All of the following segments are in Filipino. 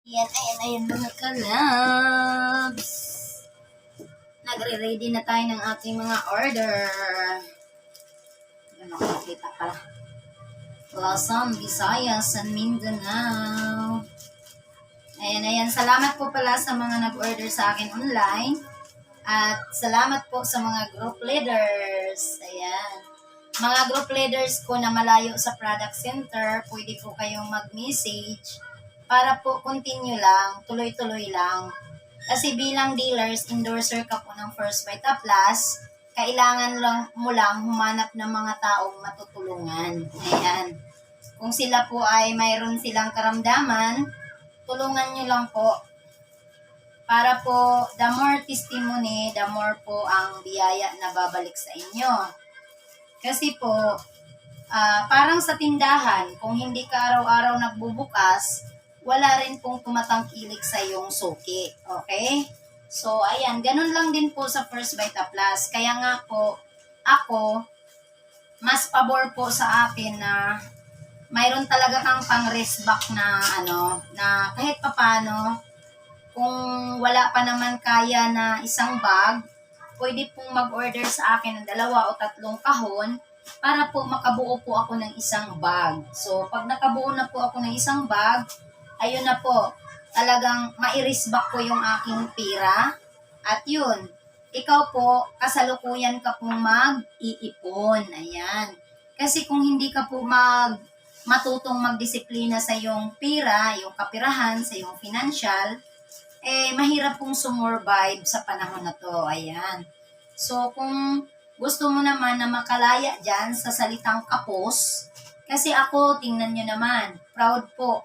Ayan mga kalabs. Nagre-ready na tayo ng ating mga order. Ano, nakikita pala. Luzon, Visayas, and Mindanao. Ayan. Salamat po pala sa mga nag-order sa akin online. At salamat po sa mga group leaders. Ayan. Mga group leaders ko na malayo sa product center, pwede po kayong mag-message para po continue lang, tuloy-tuloy lang. Kasi bilang dealers, endorser ka po ng First Vita Plus, kailangan mo lang humanap ng mga taong matutulungan. Ayan. Kung sila po ay mayroon silang karamdaman, tulungan nyo lang po. Para po, the more testimony, the more po ang biyaya na babalik sa inyo. Kasi po, parang sa tindahan, kung hindi ka araw-araw nagbubukas, wala rin pong tumatangkilik sa iyong suki. Okay? So, ayan, ganun lang din po sa First Vita Plus. Kaya nga po, ako, mas pabor po sa akin na mayroon talaga kang pang-risk back na na kahit papano, kung wala pa naman kaya na isang bag, pwede pong mag-order sa akin ng 2 o 3 kahon para po makabuo po ako ng isang bag. So, pag nakabuo na po ako ng isang bag, ayun na po, talagang ma-risk back ko yung aking pera. At yun, ikaw po, kasalukuyan ka pong mag-iipon. Ayan. Kasi kung hindi ka po matutong magdisiplina sa iyong pera, yung kapirahan, sa iyong financial, mahirap pong sumurvive sa panahon na to. Ayan. So, kung gusto mo naman na makalaya dyan sa salitang kapos, kasi ako, tingnan nyo naman, proud po.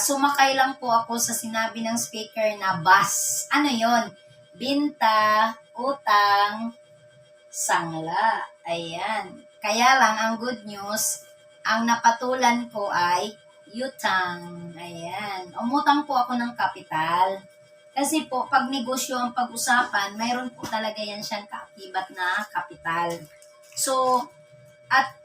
Sumakay lang po ako sa sinabi ng speaker na bus. Ano yon? Binta, utang, sangla. Ayan. Kaya lang, ang good news, ang napatulan ko ay utang. Ayan. Umutang po ako ng kapital. Kasi po, pag negosyo ang pag-usapan, mayroon po talaga yan siyang kaakibat na kapital. So, at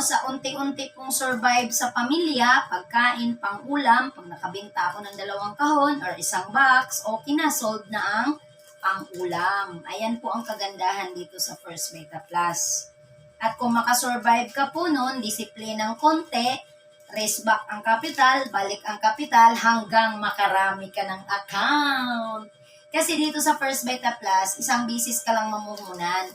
sa unti-unti pong survive sa pamilya, pagkain, pang-ulam, pag nakabinta ako ng 2 kahon or isang box, okay na, sold na ang pang-ulam. Ayan po ang kagandahan dito sa First Vita Plus. At kung makasurvive ka po nun, disiplinang konti, raise back ang kapital, balik ang kapital, hanggang makarami ka ng account. Kasi dito sa First Vita Plus, isang bisis ka lang mamumunan.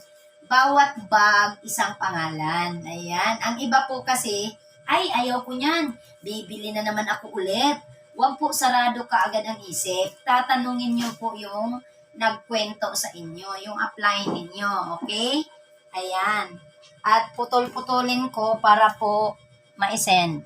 Bawat bag, isang pangalan. Ayan. Ang iba po kasi, ay, ayaw ko niyan. Bibili na naman ako ulit. Huwag po sarado ka agad ang isip. Tatanungin niyo po yung nagkwento sa inyo, yung apply ninyo. Okay? Ayan. At putol-putulin ko para po ma-send.